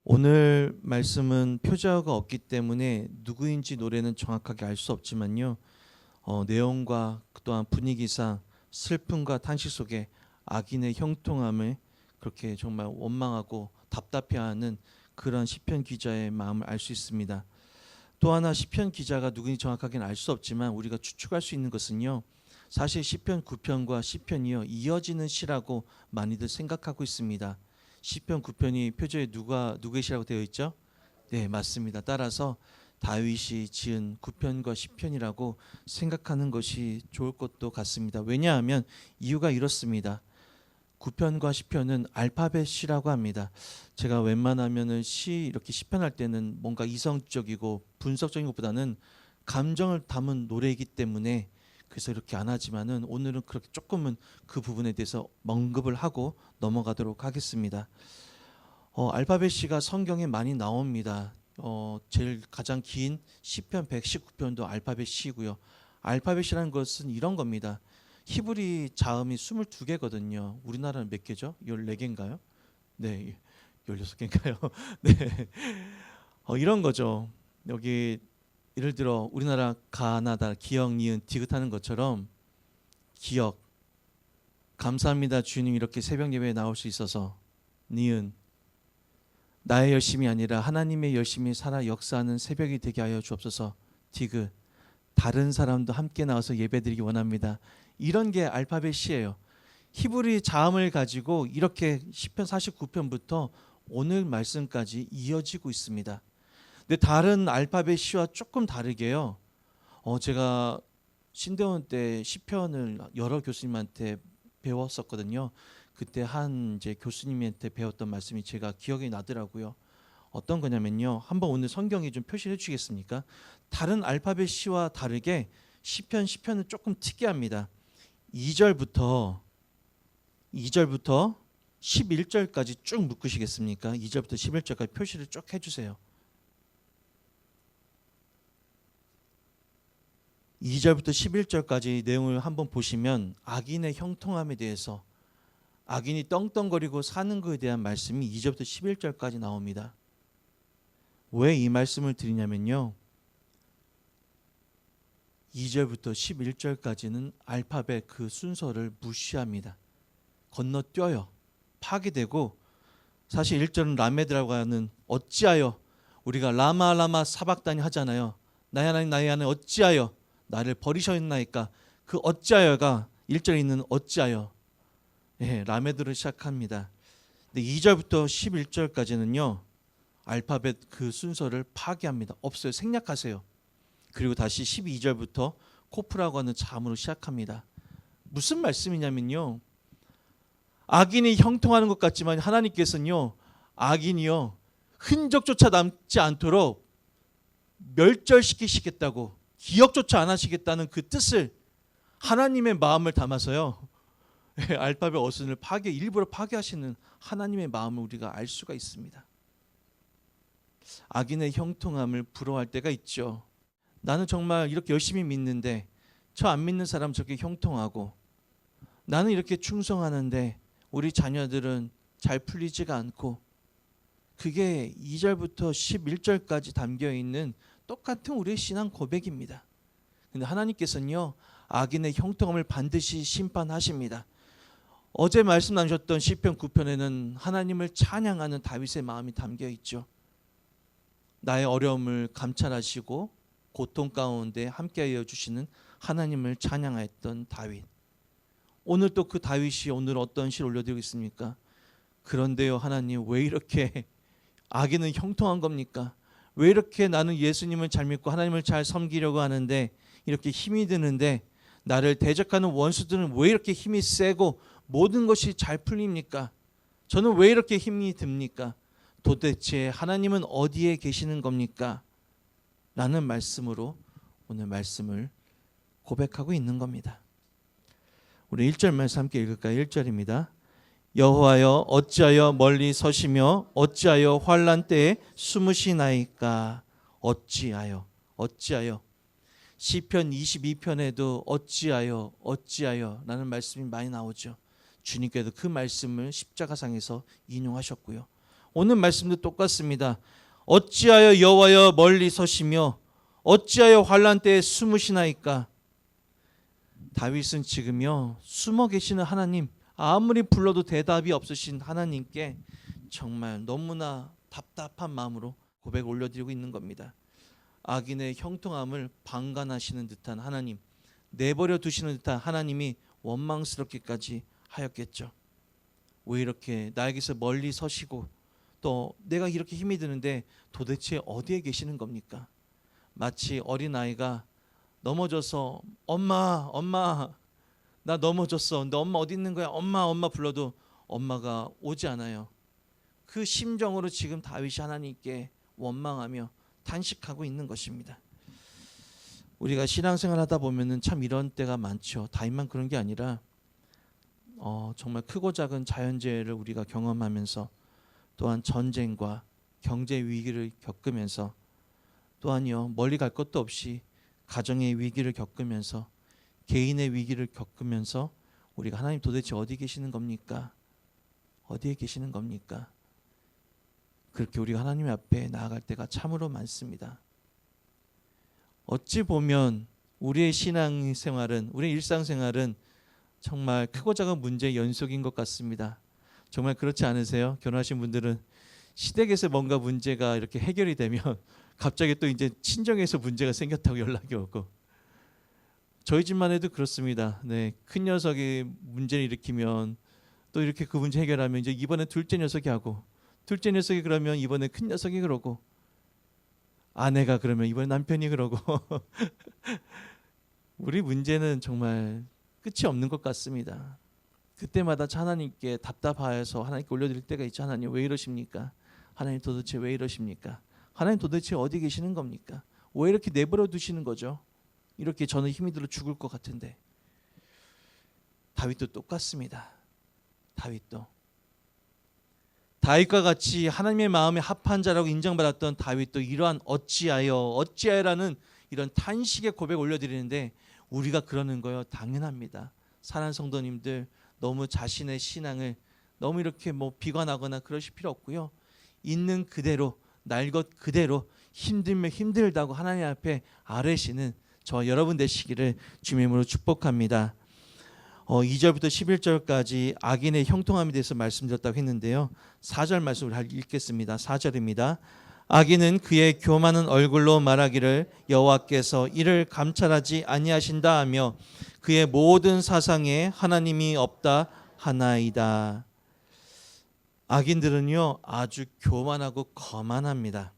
오늘 말씀은 표제어가 없기 때문에 누구인지 노래는 정확하게 알 수 없지만요. 내용과 또한 분위기상 슬픔과 탄식 속에 악인의 형통함을 그렇게 정말 원망하고 답답해하는 그런 시편 기자의 마음을 알 수 있습니다. 또 하나 시편 기자가 누구인지 정확하게는 알 수 없지만 우리가 추측할 수 있는 것은요. 사실 시편 9편과 시편이요 이어지는 시라고 많이들 생각하고 있습니다. 시편 9편이 표제에 누구의 시라고 되어 있죠? 네, 맞습니다. 따라서 다윗이 지은 9편과 시편이라고 생각하는 것이 좋을 것도 같습니다. 왜냐하면 이유가 이렇습니다. 9편과 시편은 알파벳 시라고 합니다. 제가 웬만하면은 시 이렇게 시편할 때는 뭔가 이성적이고 분석적인 것보다는 감정을 담은 노래이기 때문에 그래서 이렇게 안 하지만은 오늘은 그렇게 조금은 그 부분에 대해서 언급을 하고 넘어가도록 하겠습니다. 알파벳 시가 성경에 많이 나옵니다. 제일 가장 긴 시편 119편도 알파벳 시고요. 알파벳이라는 것은 이런 겁니다. 히브리 자음이 22개거든요. 우리나라는 몇 개죠? 14개인가요? 네, 16개인가요? 네, 이런 거죠. 여기 예를 들어 우리나라 가나다 기역, 니은, 디귿하는 것처럼 기역, 감사합니다 주님 이렇게 새벽 예배에 나올 수 있어서 니은, 나의 열심이 아니라 하나님의 열심히 살아 역사하는 새벽이 되게 하여 주옵소서. 디귿, 다른 사람도 함께 나와서 예배드리기 원합니다. 이런 게 알파벳 시예요. 히브리 자음을 가지고 이렇게 시편 49편부터 오늘 말씀까지 이어지고 있습니다. 근데 다른 알파벳 시와 조금 다르게요. 제가 신대원 때 시편을 여러 교수님한테 배웠었거든요. 그때 한 이제 교수님한테 배웠던 말씀이 제가 기억이 나더라고요. 어떤 거냐면요. 한번 오늘 성경에 좀 표시해 주시겠습니까? 다른 알파벳 시와 다르게 시편은 조금 특이합니다. 2절부터 11절까지 쭉 묶으시겠습니까? 2절부터 11절까지 표시를 쭉 해주세요. 2절부터 11절까지 내용을 한번 보시면 악인의 형통함에 대해서 악인이 떵떵거리고 사는 것에 대한 말씀이 2절부터 11절까지 나옵니다. 왜 이 말씀을 드리냐면요. 2절부터 11절까지는 알파벳 그 순서를 무시합니다. 건너뛰어요. 파괴되고 사실 1절은 라메드라고 하는 어찌하여 우리가 라마 사박다니 하잖아요. 나의 하나님 어찌하여 나를 버리셨나이까. 그 어찌하여가 1절에 있는 어찌하여 라메드로 시작합니다. 근데 2절부터 11절까지는요. 알파벳 그 순서를 파괴합니다. 없어요. 생략하세요. 그리고 다시 12절부터 코프라고 하는 자음으로 시작합니다. 무슨 말씀이냐면요. 악인이 형통하는 것 같지만 하나님께서는요. 악인이요. 흔적조차 남지 않도록 멸절시키시겠다고 기억조차 안 하시겠다는 그 뜻을 하나님의 마음을 담아서요. 알파벳 어순을 일부러 파괴하시는 하나님의 마음을 우리가 알 수가 있습니다. 악인의 형통함을 부러워할 때가 있죠. 나는 정말 이렇게 열심히 믿는데 저 안 믿는 사람 저렇게 형통하고 나는 이렇게 충성하는데 우리 자녀들은 잘 풀리지가 않고 그게 2절부터 11절까지 담겨있는 똑같은 우리의 신앙 고백입니다. 근데 하나님께서는요. 악인의 형통함을 반드시 심판하십니다. 어제 말씀 나누셨던 시편 9편에는 하나님을 찬양하는 다윗의 마음이 담겨 있죠. 나의 어려움을 감찰하시고 고통 가운데 함께하여 주시는 하나님을 찬양하였던 다윗. 오늘 또 그 다윗이 오늘 어떤 시를 올려드리고 있습니까? 그런데요 하나님 왜 이렇게 악인은 형통한 겁니까? 왜 이렇게 나는 예수님을 잘 믿고 하나님을 잘 섬기려고 하는데 이렇게 힘이 드는데 나를 대적하는 원수들은 왜 이렇게 힘이 세고 모든 것이 잘 풀립니까? 저는 왜 이렇게 힘이 듭니까? 도대체 하나님은 어디에 계시는 겁니까? 라는 말씀으로 오늘 말씀을 고백하고 있는 겁니다. 우리 1절 말씀 함께 읽을까요? 1절입니다. 여호와여 어찌하여 멀리 서시며 어찌하여 환난 때에 숨으시나이까. 어찌하여 시편 22편에도 어찌하여 라는 말씀이 많이 나오죠. 주님께도 그 말씀을 십자가상에서 인용하셨고요. 오늘 말씀도 똑같습니다. 어찌하여 여호와여 멀리 서시며 어찌하여 환난 때에 숨으시나이까. 다윗은 지금요 숨어 계시는 하나님, 아무리 불러도 대답이 없으신 하나님께 정말 너무나 답답한 마음으로 고백을 올려드리고 있는 겁니다. 악인의 형통함을 방관하시는 듯한 하나님, 내버려 두시는 듯한 하나님이 원망스럽기까지 하였겠죠. 왜 이렇게 나에게서 멀리 서시고 또 내가 이렇게 힘이 드는데 도대체 어디에 계시는 겁니까? 마치 어린아이가 넘어져서 엄마 엄마 나 넘어졌어. 너 엄마 어디 있는 거야? 엄마 엄마 불러도 엄마가 오지 않아요. 그 심정으로 지금 다윗이 하나님께 원망하며 탄식하고 있는 것입니다. 우리가 신앙생활 하다 보면은 참 이런 때가 많죠. 다윗만 그런 게 아니라 정말 크고 작은 자연재해를 우리가 경험하면서 또한 전쟁과 경제 위기를 겪으면서 또한요 멀리 갈 것도 없이 가정의 위기를 겪으면서 개인의 위기를 겪으면서 우리가 하나님 도대체 어디 계시는 겁니까? 어디에 계시는 겁니까? 그렇게 우리가 하나님 앞에 나아갈 때가 참으로 많습니다. 어찌 보면 우리의 신앙생활은, 우리의 일상생활은 정말 크고 작은 문제의 연속인 것 같습니다. 정말 그렇지 않으세요? 결혼하신 분들은 시댁에서 뭔가 문제가 이렇게 해결이 되면 갑자기 또 이제 친정에서 문제가 생겼다고 연락이 오고, 저희 집만 해도 그렇습니다. 네, 큰 녀석이 문제를 일으키면 또 이렇게 그 문제 해결하면 이제 이번에 둘째 녀석이 하고, 둘째 녀석이 그러면 이번에 큰 녀석이 그러고, 아내가 그러면 이번에 남편이 그러고 우리 문제는 정말 끝이 없는 것 같습니다. 그때마다 하나님께 답답하여서 하나님께 올려드릴 때가 있죠. 하나님 왜 이러십니까? 하나님 도대체 왜 이러십니까? 하나님 도대체 어디 계시는 겁니까? 왜 이렇게 내버려 두시는 거죠? 이렇게 저는 힘이 들어 죽을 것 같은데. 다윗도 똑같습니다. 다윗과 같이 하나님의 마음에 합한 자라고 인정받았던 다윗도 이러한 어찌하여라는 이런 탄식의 고백 올려드리는데, 우리가 그러는 거요 당연합니다. 사랑하는 성도님들, 너무 자신의 신앙을 너무 이렇게 비관하거나 그러실 필요 없고요. 있는 그대로, 날 것 그대로 힘들면 힘들다고 하나님 앞에 아뢰시는 저와 여러분 되시기를 주님의 이름으로 축복합니다. 2절부터 11절까지 악인의 형통함에 대해서 말씀드렸다고 했는데요. 4절 말씀을 읽겠습니다. 4절입니다. 악인은 그의 교만한 얼굴로 말하기를 여호와께서 이를 감찰하지 아니하신다 하며 그의 모든 사상에 하나님이 없다 하나이다. 악인들은요 아주 교만하고 거만합니다.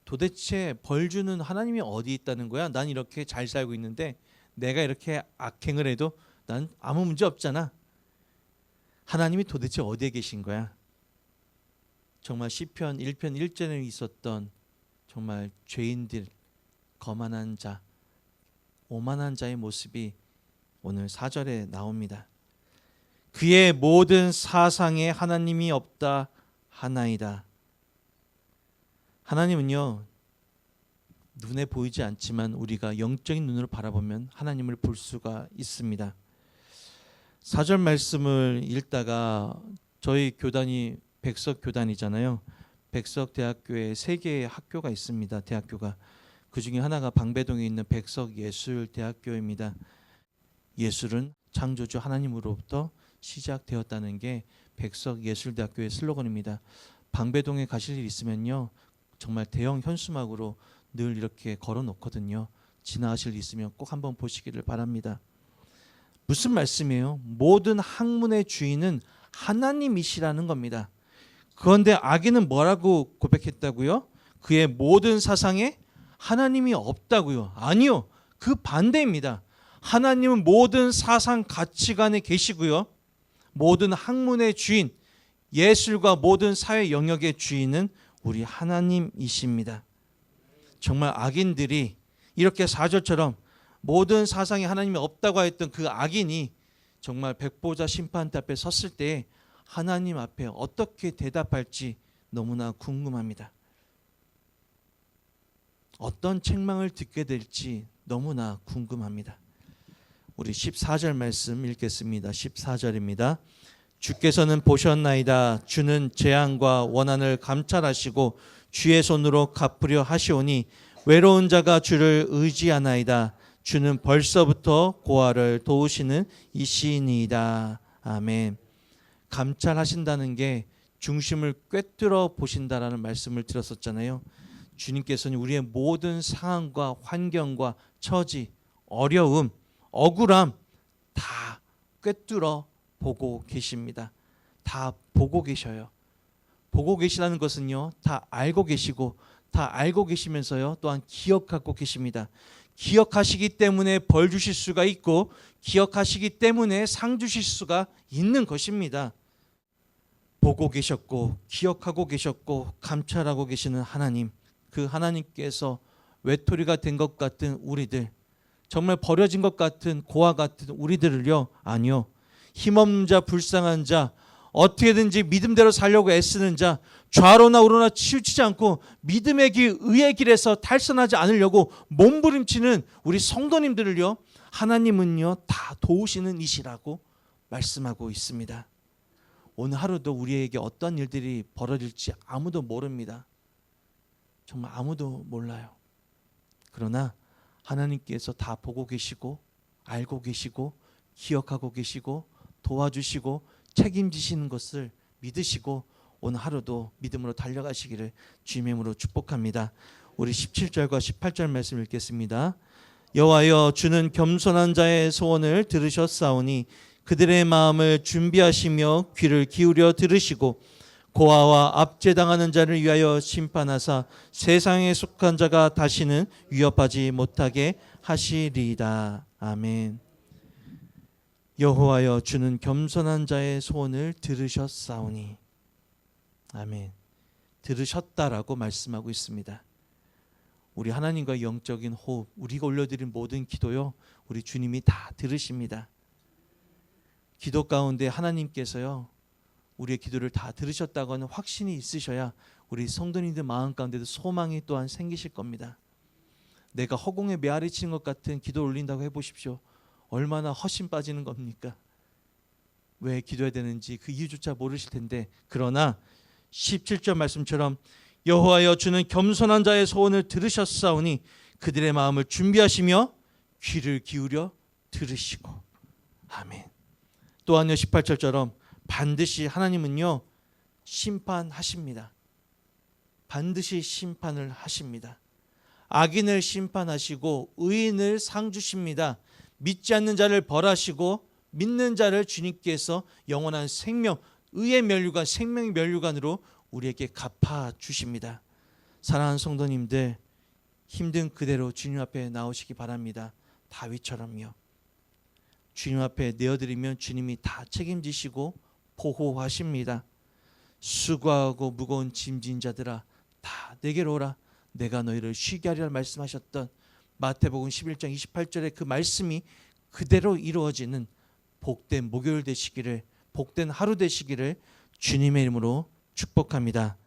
도대체 벌 주는 하나님이 어디 있다는 거야? 난 이렇게 잘 살고 있는데 내가 이렇게 악행을 해도 난 아무 문제 없잖아. 하나님이 도대체 어디에 계신 거야? 정말 시편 1편 1절에 있었던 정말 죄인들, 거만한 자, 오만한 자의 모습이 오늘 4절에 나옵니다. 그의 모든 사상에 하나님이 없다 하나이다. 하나님은요 눈에 보이지 않지만 우리가 영적인 눈으로 바라보면 하나님을 볼 수가 있습니다. 4절 말씀을 읽다가 저희 교단이 백석교단이잖아요. 백석대학교에 3개의 학교가 있습니다. 대학교가. 그 중에 하나가 방배동에 있는 백석예술대학교입니다. 예술은 창조주 하나님으로부터 시작되었다는 게 백석예술대학교의 슬로건입니다. 방배동에 가실 일 있으면요 정말 대형 현수막으로 늘 이렇게 걸어 놓거든요. 지나가실 일 있으면 꼭 한번 보시기를 바랍니다. 무슨 말씀이에요? 모든 학문의 주인은 하나님이시라는 겁니다. 그런데 악인은 뭐라고 고백했다고요? 그의 모든 사상에 하나님이 없다고요? 아니요. 그 반대입니다. 하나님은 모든 사상 가치관에 계시고요. 모든 학문의 주인, 예술과 모든 사회 영역의 주인은 우리 하나님이십니다. 정말 악인들이 이렇게 4절처럼 모든 사상에 하나님이 없다고 했던 그 악인이 정말 백보자 심판대 앞에 섰을 때 하나님 앞에 어떻게 대답할지 너무나 궁금합니다. 어떤 책망을 듣게 될지 너무나 궁금합니다. 우리 14절 말씀 읽겠습니다. 14절입니다. 주께서는 보셨나이다. 주는 재앙과 원한을 감찰하시고 주의 손으로 갚으려 하시오니 외로운 자가 주를 의지하나이다. 주는 벌써부터 고아를 도우시는 이시니이다. 아멘. 감찰하신다는 게 중심을 꿰뚫어 보신다라는 말씀을 드렸었잖아요. 주님께서는 우리의 모든 상황과 환경과 처지, 어려움, 억울함 다 꿰뚫어 보고 계십니다. 다 보고 계셔요. 보고 계시다는 것은요, 다 알고 계시고 다 알고 계시면서요, 또한 기억하고 계십니다. 기억하시기 때문에 벌 주실 수가 있고 기억하시기 때문에 상 주실 수가 있는 것입니다. 보고 계셨고 기억하고 계셨고 감찰하고 계시는 하나님, 그 하나님께서 외톨이가 된 것 같은 우리들, 정말 버려진 것 같은 고아 같은 우리들을요, 아니요, 힘없는 자, 불쌍한 자, 어떻게든지 믿음대로 살려고 애쓰는 자, 좌로나 우로나 치우치지 않고 믿음의 길, 의의 길에서 탈선하지 않으려고 몸부림치는 우리 성도님들을요, 하나님은요 다 도우시는 이시라고 말씀하고 있습니다. 오늘 하루도 우리에게 어떤 일들이 벌어질지 아무도 모릅니다. 정말 아무도 몰라요. 그러나 하나님께서 다 보고 계시고 알고 계시고 기억하고 계시고 도와주시고 책임지시는 것을 믿으시고 오늘 하루도 믿음으로 달려가시기를 주님의 이름으로 축복합니다. 우리 17절과 18절 말씀 읽겠습니다. 여호와여, 주는 겸손한 자의 소원을 들으셨사오니 그들의 마음을 준비하시며 귀를 기울여 들으시고 고아와 압제당하는 자를 위하여 심판하사 세상에 속한 자가 다시는 위협하지 못하게 하시리이다. 아멘. 여호와여, 주는 겸손한 자의 소원을 들으셨사오니. 아멘. 들으셨다라고 말씀하고 있습니다. 우리 하나님과 영적인 호흡, 우리가 올려드린 모든 기도요, 우리 주님이 다 들으십니다. 기도 가운데 하나님께서요, 우리의 기도를 다 들으셨다고 하는 확신이 있으셔야 우리 성도님들 마음 가운데도 소망이 또한 생기실 겁니다. 내가 허공에 메아리 치는 것 같은 기도를 올린다고 해보십시오. 얼마나 허심 빠지는 겁니까? 왜 기도해야 되는지 그 이유조차 모르실 텐데, 그러나 17절 말씀처럼 여호와여, 주는 겸손한 자의 소원을 들으셨사오니 그들의 마음을 준비하시며 귀를 기울여 들으시고. 아멘. 또한요, 18절처럼 반드시 하나님은요 심판하십니다. 반드시 심판을 하십니다. 악인을 심판하시고 의인을 상 주십니다. 믿지 않는 자를 벌하시고 믿는 자를 주님께서 영원한 생명, 의의 면류관, 생명의 면류관으로 우리에게 갚아 주십니다. 사랑하는 성도님들, 힘든 그대로 주님 앞에 나오시기 바랍니다. 다윗처럼요. 주님 앞에 내어드리면 주님이 다 책임지시고 보호하십니다. 수고하고 무거운 짐진 자들아 다 내게로 오라, 내가 너희를 쉬게 하리라 말씀하셨던 마태복음 11장 28절의 그 말씀이 그대로 이루어지는 복된 목요일 되시기를, 복된 하루 되시기를 주님의 이름으로 축복합니다.